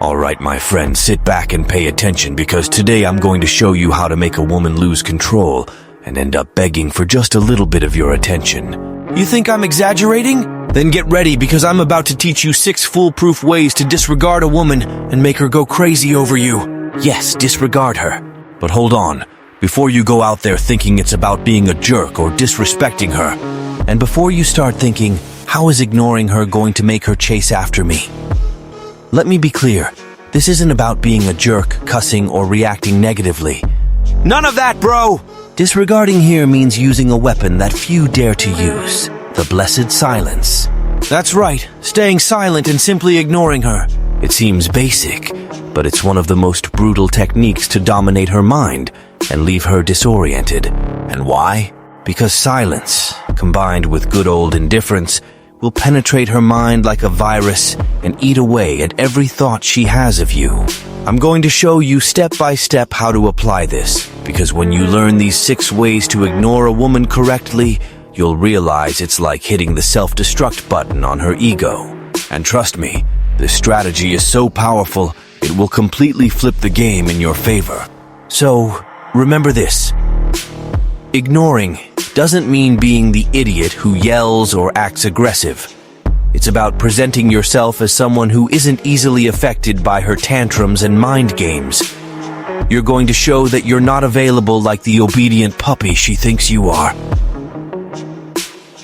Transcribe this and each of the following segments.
Alright, my friend, sit back and pay attention because today I'm going to show you how to make a woman lose control and end up begging for just a little bit of your attention. You think I'm exaggerating? Then get ready because I'm about to teach you 6 foolproof ways to disregard a woman and make her go crazy over you. Yes, disregard her. But hold on, before you go out there thinking it's about being a jerk or disrespecting her, and before you start thinking, how is ignoring her going to make her chase after me? Let me be clear, this isn't about being a jerk, cussing, or reacting negatively. None of that, bro! Disregarding here means using a weapon that few dare to use, the blessed silence. That's right, staying silent and simply ignoring her. It seems basic, but it's one of the most brutal techniques to dominate her mind and leave her disoriented. And why? Because silence, combined with good old indifference, will penetrate her mind like a virus and eat away at every thought she has of you. I'm going to show you step by step how to apply this, because when you learn these 6 ways to ignore a woman correctly, you'll realize it's like hitting the self-destruct button on her ego. And trust me, this strategy is so powerful, it will completely flip the game in your favor. So, remember this. Ignoring doesn't mean being the idiot who yells or acts aggressive. It's about presenting yourself as someone who isn't easily affected by her tantrums and mind games. You're going to show that you're not available like the obedient puppy she thinks you are.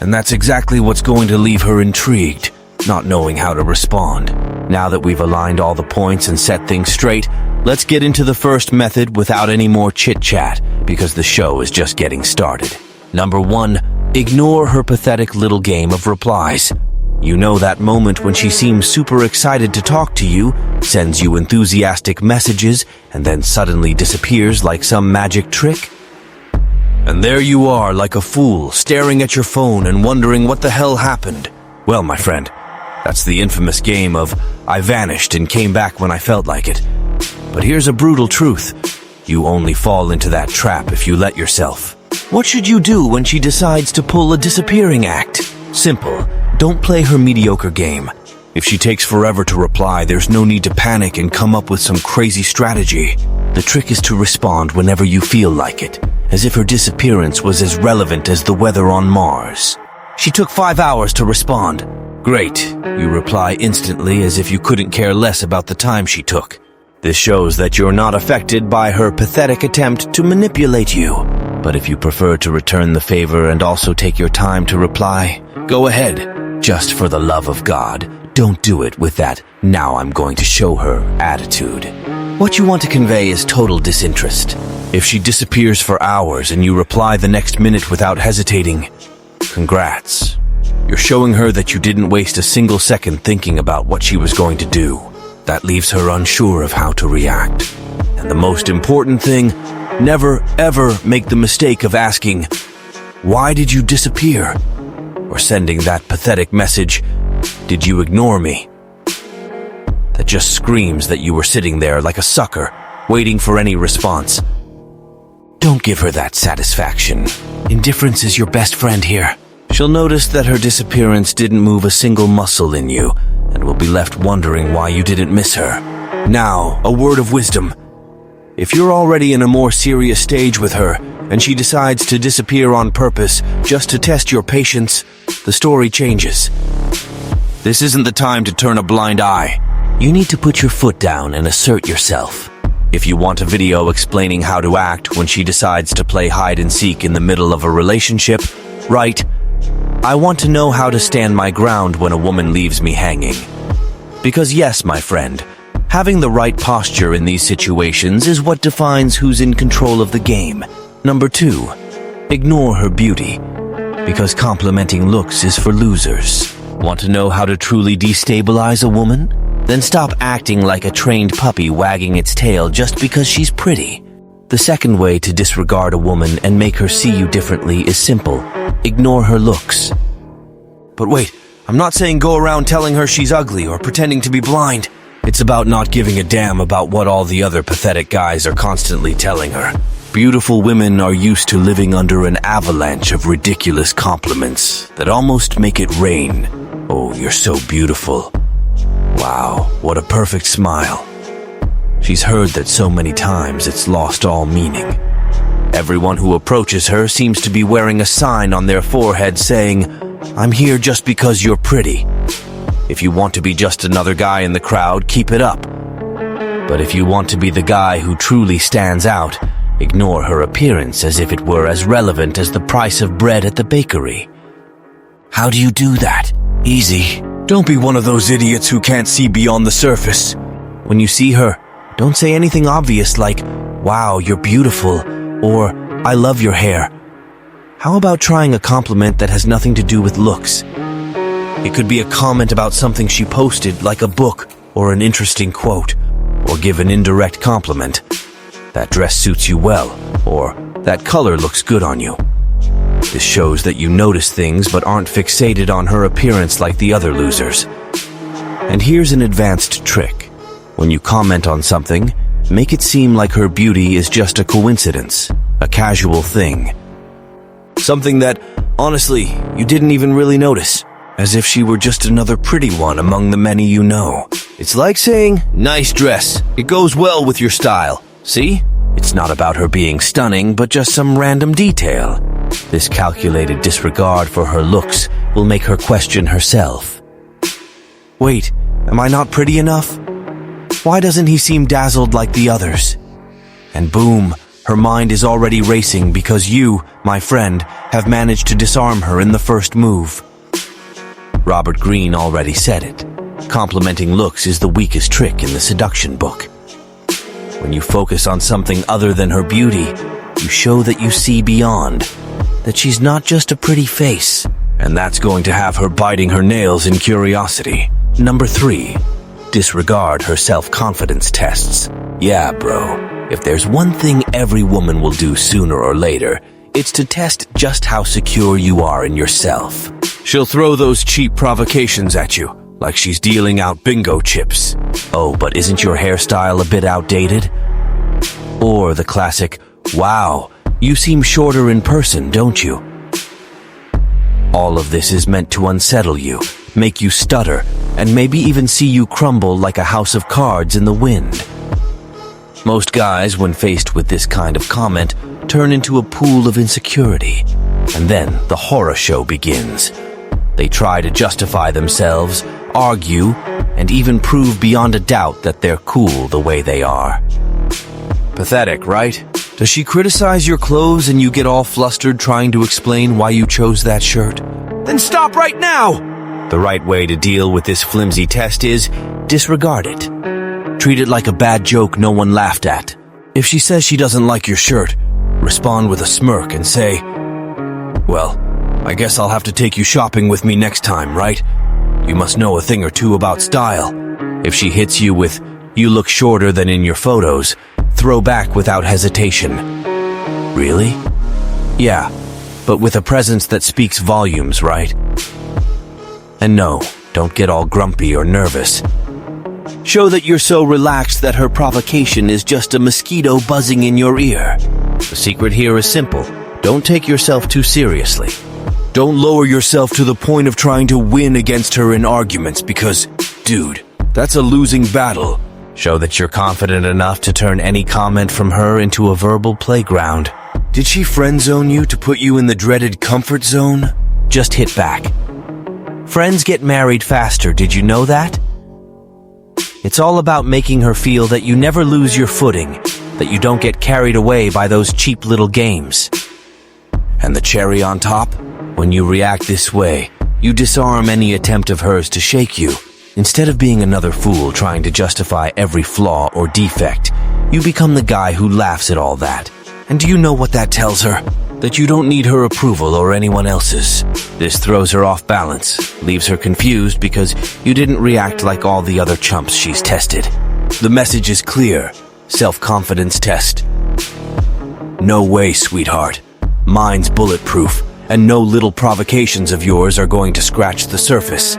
And that's exactly what's going to leave her intrigued, not knowing how to respond. Now that we've aligned all the points and set things straight, let's get into the first method without any more chit-chat, because the show is just getting started. Number 1, ignore her pathetic little game of replies. You know that moment when she seems super excited to talk to you, sends you enthusiastic messages, and then suddenly disappears like some magic trick? And there you are like a fool, staring at your phone and wondering what the hell happened. Well, my friend, that's the infamous game of I vanished and came back when I felt like it. But here's a brutal truth. You only fall into that trap if you let yourself. What should you do when she decides to pull a disappearing act? Simple. Don't play her mediocre game. If she takes forever to reply, there's no need to panic and come up with some crazy strategy. The trick is to respond whenever you feel like it, as if her disappearance was as relevant as the weather on Mars. She took 5 hours to respond. Great. You reply instantly as if you couldn't care less about the time she took. This shows that you're not affected by her pathetic attempt to manipulate you. But if you prefer to return the favor and also take your time to reply, go ahead. Just for the love of God, don't do it with that "now I'm going to show her" attitude. What you want to convey is total disinterest. If she disappears for hours and you reply the next minute without hesitating, congrats. You're showing her that you didn't waste a single second thinking about what she was going to do. That leaves her unsure of how to react. And the most important thing, never ever make the mistake of asking, "Why did you disappear?" Or sending that pathetic message, "Did you ignore me?" That just screams that you were sitting there like a sucker, waiting for any response. Don't give her that satisfaction. Indifference is your best friend here. She'll notice that her disappearance didn't move a single muscle in you, and will be left wondering why you didn't miss her. Now, a word of wisdom. If you're already in a more serious stage with her, and she decides to disappear on purpose just to test your patience, the story changes. This isn't the time to turn a blind eye. You need to put your foot down and assert yourself. If you want a video explaining how to act when she decides to play hide and seek in the middle of a relationship, write, "I want to know how to stand my ground when a woman leaves me hanging." Because yes, my friend, having the right posture in these situations is what defines who's in control of the game. Number 2, ignore her beauty, because complimenting looks is for losers. Want to know how to truly destabilize a woman? Then stop acting like a trained puppy wagging its tail just because she's pretty. The second way to disregard a woman and make her see you differently is simple. Ignore her looks. But wait, I'm not saying go around telling her she's ugly or pretending to be blind. It's about not giving a damn about what all the other pathetic guys are constantly telling her. Beautiful women are used to living under an avalanche of ridiculous compliments that almost make it rain. "Oh, you're so beautiful." Wow, what a perfect smile. She's heard that so many times it's lost all meaning. Everyone who approaches her seems to be wearing a sign on their forehead saying, "I'm here just because you're pretty." If you want to be just another guy in the crowd, keep it up. But if you want to be the guy who truly stands out, ignore her appearance as if it were as relevant as the price of bread at the bakery. How do you do that? Easy. Don't be one of those idiots who can't see beyond the surface. When you see her, don't say anything obvious like, "Wow, you're beautiful," or "I love your hair." How about trying a compliment that has nothing to do with looks? It could be a comment about something she posted, like a book or an interesting quote, or give an indirect compliment. "That dress suits you well," or "That color looks good on you." This shows that you notice things but aren't fixated on her appearance like the other losers. And here's an advanced trick. When you comment on something, make it seem like her beauty is just a coincidence, a casual thing. Something that, honestly, you didn't even really notice, as if she were just another pretty one among the many you know. It's like saying, "Nice dress. It goes well with your style. See? It's not about her being stunning, but just some random detail." This calculated disregard for her looks will make her question herself. Wait, am I not pretty enough? Why doesn't he seem dazzled like the others? And boom, her mind is already racing because you, my friend, have managed to disarm her in the first move. Robert Greene already said it. Complimenting looks is the weakest trick in the seduction book. When you focus on something other than her beauty, you show that you see beyond, that she's not just a pretty face, and that's going to have her biting her nails in curiosity. Number 3, disregard her self-confidence tests. Yeah, bro, if there's one thing every woman will do sooner or later, it's to test just how secure you are in yourself. She'll throw those cheap provocations at you, like she's dealing out bingo chips. "Oh, but isn't your hairstyle a bit outdated?" Or the classic, "Wow, you seem shorter in person, don't you?" All of this is meant to unsettle you, make you stutter, and maybe even see you crumble like a house of cards in the wind. Most guys, when faced with this kind of comment, turn into a pool of insecurity, and then the horror show begins. They try to justify themselves, argue, and even prove beyond a doubt that they're cool the way they are. Pathetic, right? Does she criticize your clothes and you get all flustered trying to explain why you chose that shirt? Then stop right now! The right way to deal with this flimsy test is disregard it. Treat it like a bad joke no one laughed at. If she says she doesn't like your shirt, respond with a smirk and say, "Well, I guess I'll have to take you shopping with me next time, right? You must know a thing or two about style." If she hits you with, "You look shorter than in your photos," throw back without hesitation. "Really?" "Yeah, but with a presence that speaks volumes, right?" And no, don't get all grumpy or nervous. Show that you're so relaxed that her provocation is just a mosquito buzzing in your ear. The secret here is simple. Don't take yourself too seriously. Don't lower yourself to the point of trying to win against her in arguments because, dude, that's a losing battle. Show that you're confident enough to turn any comment from her into a verbal playground. Did she friend-zone you to put you in the dreaded comfort zone? Just hit back. Friends get married faster, did you know that? It's all about making her feel that you never lose your footing, that you don't get carried away by those cheap little games. And the cherry on top? When you react this way, you disarm any attempt of hers to shake you. Instead of being another fool trying to justify every flaw or defect, you become the guy who laughs at all that. And do you know what that tells her? That you don't need her approval or anyone else's. This throws her off balance, leaves her confused because you didn't react like all the other chumps she's tested. The message is clear. Self-confidence test. No way, sweetheart. Mine's bulletproof, and no little provocations of yours are going to scratch the surface.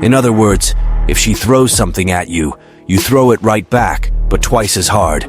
In other words, if she throws something at you, you throw it right back, but twice as hard.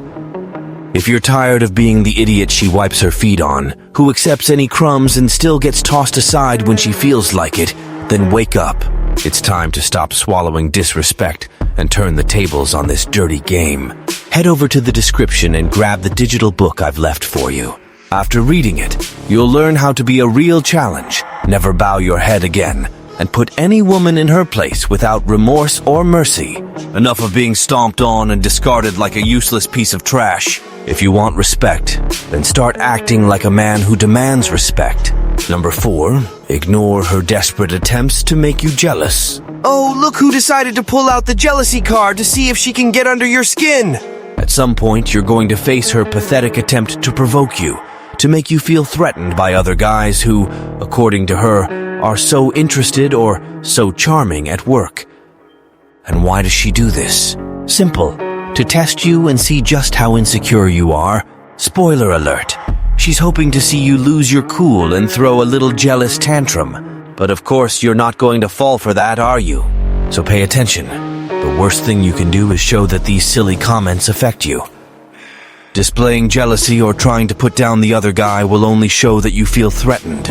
If you're tired of being the idiot she wipes her feet on, who accepts any crumbs and still gets tossed aside when she feels like it, then wake up. It's time to stop swallowing disrespect and turn the tables on this dirty game. Head over to the description and grab the digital book I've left for you. After reading it, you'll learn how to be a real challenge, never bow your head again, and put any woman in her place without remorse or mercy. Enough of being stomped on and discarded like a useless piece of trash. If you want respect, then start acting like a man who demands respect. Number 4, ignore her desperate attempts to make you jealous. Oh, look who decided to pull out the jealousy card to see if she can get under your skin. At some point, you're going to face her pathetic attempt to provoke you, to make you feel threatened by other guys who, according to her, are so interested or so charming at work. And why does she do this? Simple. To test you and see just how insecure you are. Spoiler alert. She's hoping to see you lose your cool and throw a little jealous tantrum. But of course, you're not going to fall for that, are you? So pay attention. The worst thing you can do is show that these silly comments affect you. Displaying jealousy or trying to put down the other guy will only show that you feel threatened.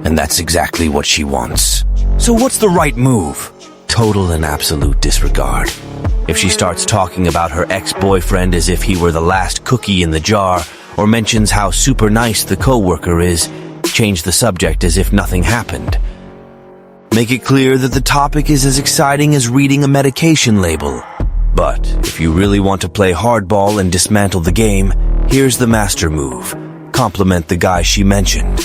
And that's exactly what she wants. So what's the right move? Total and absolute disregard. If she starts talking about her ex-boyfriend as if he were the last cookie in the jar, or mentions how super nice the coworker is, change the subject as if nothing happened. Make it clear that the topic is as exciting as reading a medication label. But if you really want to play hardball and dismantle the game, here's the master move. Compliment the guy she mentioned.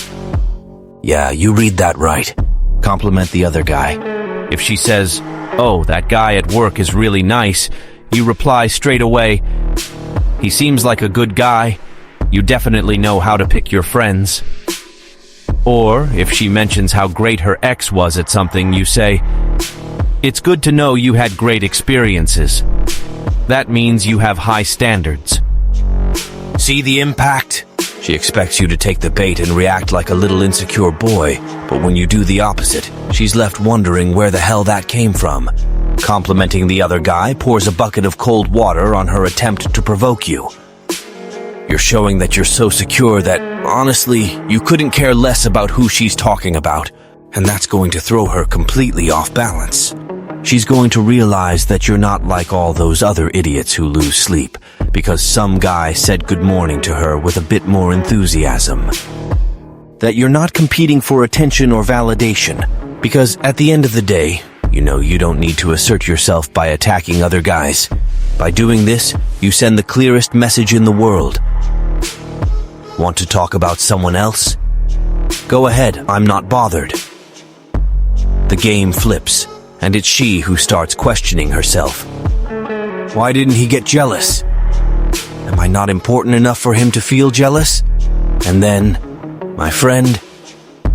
Yeah, you read that right. Compliment the other guy. If she says, "Oh, that guy at work is really nice," you reply straight away, "He seems like a good guy. You definitely know how to pick your friends." Or, if she mentions how great her ex was at something, you say, "It's good to know you had great experiences. That means you have high standards." See the impact? She expects you to take the bait and react like a little insecure boy, but when you do the opposite, she's left wondering where the hell that came from. Complimenting the other guy pours a bucket of cold water on her attempt to provoke you. You're showing that you're so secure that, honestly, you couldn't care less about who she's talking about, and that's going to throw her completely off balance. She's going to realize that you're not like all those other idiots who lose sleep, because some guy said good morning to her with a bit more enthusiasm. That you're not competing for attention or validation, because at the end of the day, you know you don't need to assert yourself by attacking other guys. By doing this, you send the clearest message in the world. Want to talk about someone else? Go ahead, I'm not bothered. The game flips, and it's she who starts questioning herself. Why didn't he get jealous? Am I not important enough for him to feel jealous? And then, my friend,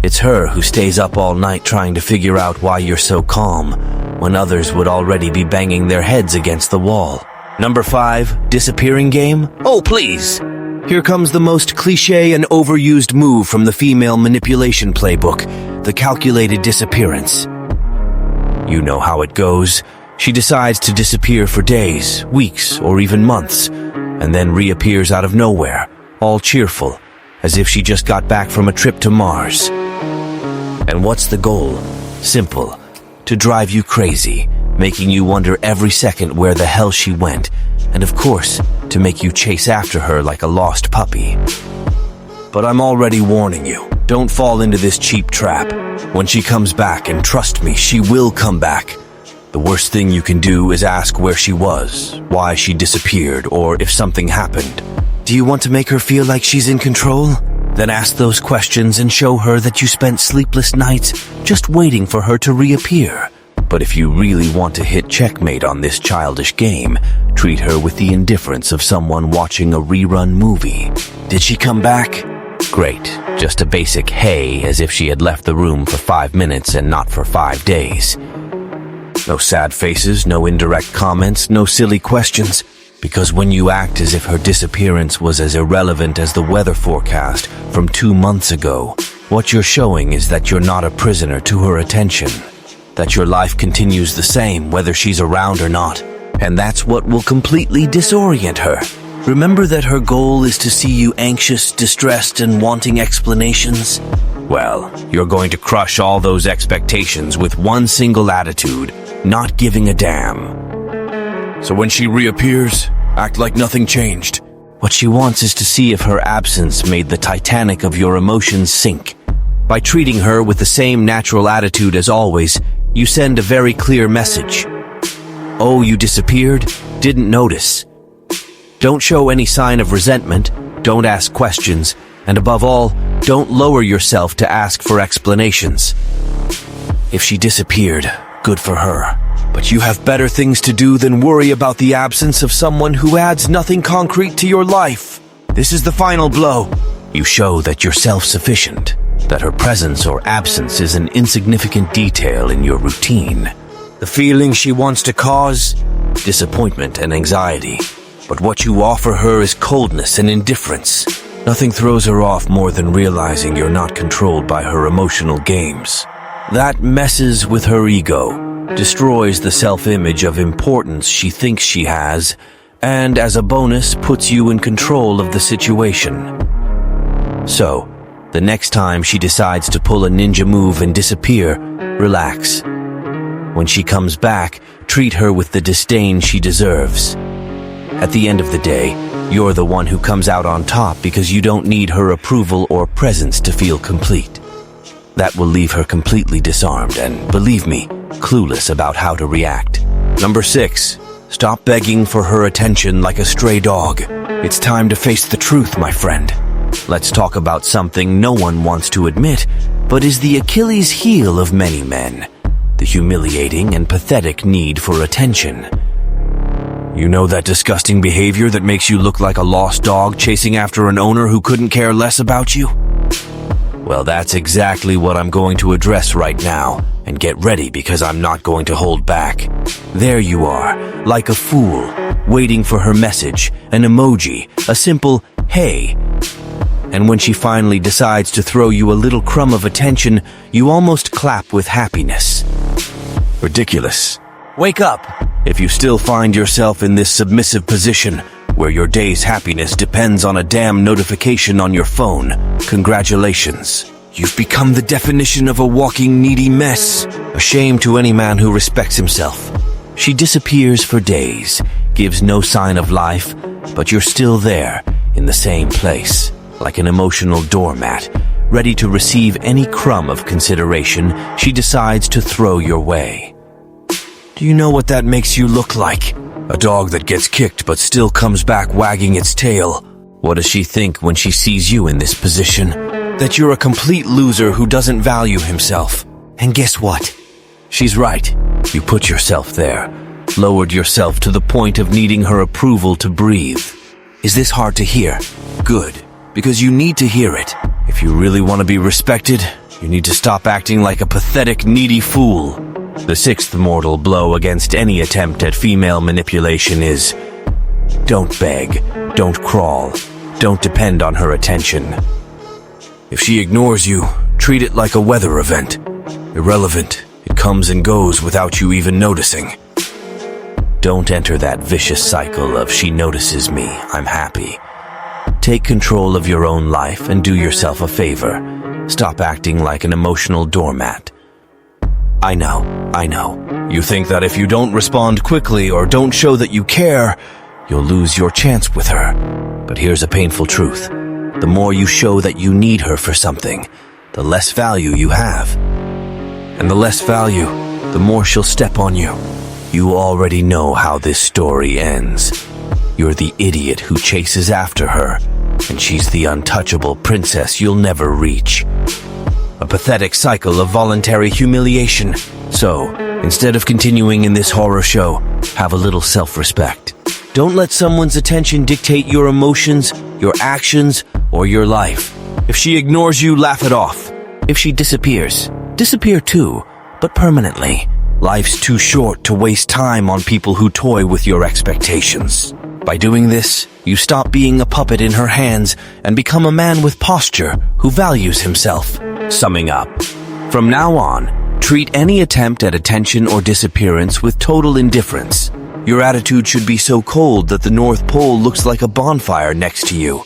it's her who stays up all night trying to figure out why you're so calm, when others would already be banging their heads against the wall. Number 5, disappearing game? Oh, please! Here comes the most cliché and overused move from the female manipulation playbook, the calculated disappearance. You know how it goes. She decides to disappear for days, weeks, or even months, and then reappears out of nowhere, all cheerful, as if she just got back from a trip to Mars. And what's the goal? Simple. To drive you crazy, making you wonder every second where the hell she went, and of course, to make you chase after her like a lost puppy. But I'm already warning you, don't fall into this cheap trap. When she comes back, and trust me, she will come back, the worst thing you can do is ask where she was, why she disappeared, or if something happened. Do you want to make her feel like she's in control? Then ask those questions and show her that you spent sleepless nights just waiting for her to reappear. But if you really want to hit checkmate on this childish game, treat her with the indifference of someone watching a rerun movie. Did she come back? Great, just a basic hey, as if she had left the room for 5 minutes and not for 5 days. No sad faces, no indirect comments, no silly questions. Because when you act as if her disappearance was as irrelevant as the weather forecast from 2 months ago, what you're showing is that you're not a prisoner to her attention. That your life continues the same whether she's around or not. And that's what will completely disorient her. Remember that her goal is to see you anxious, distressed, and wanting explanations. Well, you're going to crush all those expectations with one single attitude, not giving a damn. So when she reappears, act like nothing changed. What she wants is to see if her absence made the Titanic of your emotions sink. By treating her with the same natural attitude as always, you send a very clear message. Oh, you disappeared? Didn't notice. Don't show any sign of resentment, don't ask questions, and above all, don't lower yourself to ask for explanations. If she disappeared, good for her. But you have better things to do than worry about the absence of someone who adds nothing concrete to your life. This is the final blow. You show that you're self-sufficient, that her presence or absence is an insignificant detail in your routine. The feeling she wants to cause? Disappointment and anxiety. But what you offer her is coldness and indifference. Nothing throws her off more than realizing you're not controlled by her emotional games. That messes with her ego, destroys the self-image of importance she thinks she has, and as a bonus puts you in control of the situation. So, the next time she decides to pull a ninja move and disappear, relax. When she comes back, treat her with the disdain she deserves. At the end of the day, you're the one who comes out on top because you don't need her approval or presence to feel complete. That will leave her completely disarmed and, believe me, clueless about how to react. Number 6. Stop begging for her attention like a stray dog. It's time to face the truth, my friend. Let's talk about something no one wants to admit, but is the Achilles heel of many men. The humiliating and pathetic need for attention. You know that disgusting behavior that makes you look like a lost dog chasing after an owner who couldn't care less about you? Well, that's exactly what I'm going to address right now, and get ready because I'm not going to hold back. There you are, like a fool, waiting for her message, an emoji, a simple hey. And when she finally decides to throw you a little crumb of attention, you almost clap with happiness. Ridiculous. Wake up! If you still find yourself in this submissive position, where your day's happiness depends on a damn notification on your phone, congratulations. You've become the definition of a walking needy mess, a shame to any man who respects himself. She disappears for days, gives no sign of life, but you're still there, in the same place, like an emotional doormat, ready to receive any crumb of consideration she decides to throw your way. Do you know what that makes you look like? A dog that gets kicked but still comes back wagging its tail. What does she think when she sees you in this position? That you're a complete loser who doesn't value himself. And guess what? She's right. You put yourself there, lowered yourself to the point of needing her approval to breathe. Is this hard to hear? Good, because you need to hear it. If you really want to be respected, you need to stop acting like a pathetic, needy fool. The 6th mortal blow against any attempt at female manipulation is: don't beg, don't crawl, don't depend on her attention. If she ignores you, treat it like a weather event. Irrelevant, it comes and goes without you even noticing. Don't enter that vicious cycle of she notices me, I'm happy. Take control of your own life and do yourself a favor. Stop acting like an emotional doormat. I know. You think that if you don't respond quickly or don't show that you care, you'll lose your chance with her. But here's a painful truth. The more you show that you need her for something, the less value you have. And the less value, the more she'll step on you. You already know how this story ends. You're the idiot who chases after her, and she's the untouchable princess you'll never reach. A pathetic cycle of voluntary humiliation. So, instead of continuing in this horror show, have a little self-respect. Don't let someone's attention dictate your emotions, your actions, or your life. If she ignores you, laugh it off. If she disappears, disappear too, but permanently. Life's too short to waste time on people who toy with your expectations. By doing this, you stop being a puppet in her hands and become a man with posture who values himself. Summing up, from now on, treat any attempt at attention or disappearance with total indifference. Your attitude should be so cold that the North Pole looks like a bonfire next to you.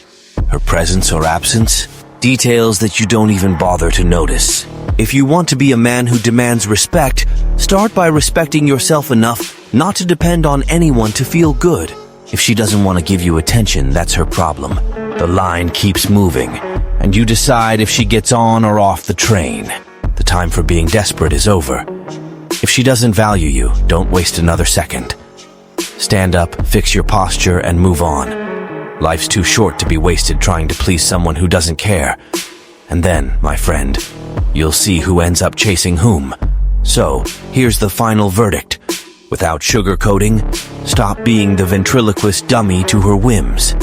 Her presence or absence? Details that you don't even bother to notice. If you want to be a man who demands respect, start by respecting yourself enough not to depend on anyone to feel good. If she doesn't want to give you attention, that's her problem. The line keeps moving, and you decide if she gets on or off the train. The time for being desperate is over. If she doesn't value you, don't waste another second. Stand up, fix your posture, and move on. Life's too short to be wasted trying to please someone who doesn't care. And then, my friend, you'll see who ends up chasing whom. So, here's the final verdict. Without sugarcoating, stop being the ventriloquist dummy to her whims.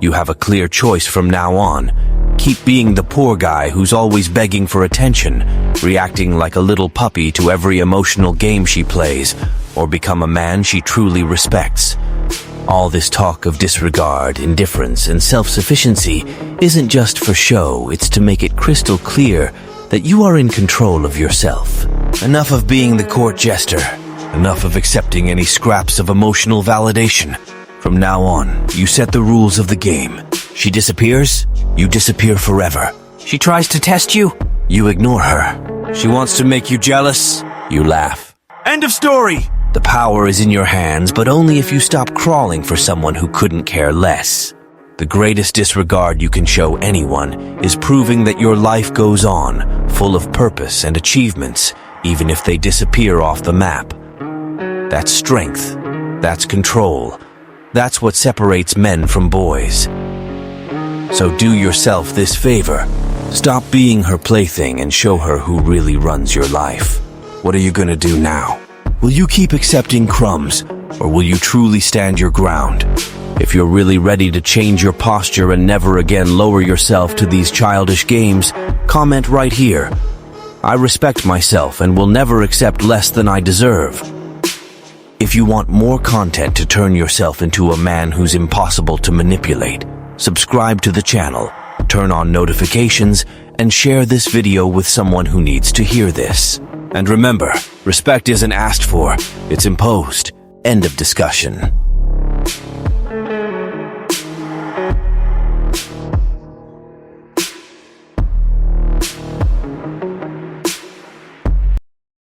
You have a clear choice from now on. Keep being the poor guy who's always begging for attention, reacting like a little puppy to every emotional game she plays, or become a man she truly respects. All this talk of disregard, indifference, and self-sufficiency isn't just for show, it's to make it crystal clear that you are in control of yourself. Enough of being the court jester. Enough of accepting any scraps of emotional validation. From now on, you set the rules of the game. She disappears, you disappear forever. She tries to test you? You ignore her. She wants to make you jealous, you laugh. End of story! The power is in your hands, but only if you stop crawling for someone who couldn't care less. The greatest disregard you can show anyone is proving that your life goes on, full of purpose and achievements, even if they disappear off the map. That's strength. That's control. That's what separates men from boys. So do yourself this favor. Stop being her plaything and show her who really runs your life. What are you gonna do now? Will you keep accepting crumbs, or will you truly stand your ground? If you're really ready to change your posture and never again lower yourself to these childish games, comment right here. I respect myself and will never accept less than I deserve. If you want more content to turn yourself into a man who's impossible to manipulate, subscribe to the channel, turn on notifications, and share this video with someone who needs to hear this. And remember, respect isn't asked for, it's imposed. End of discussion.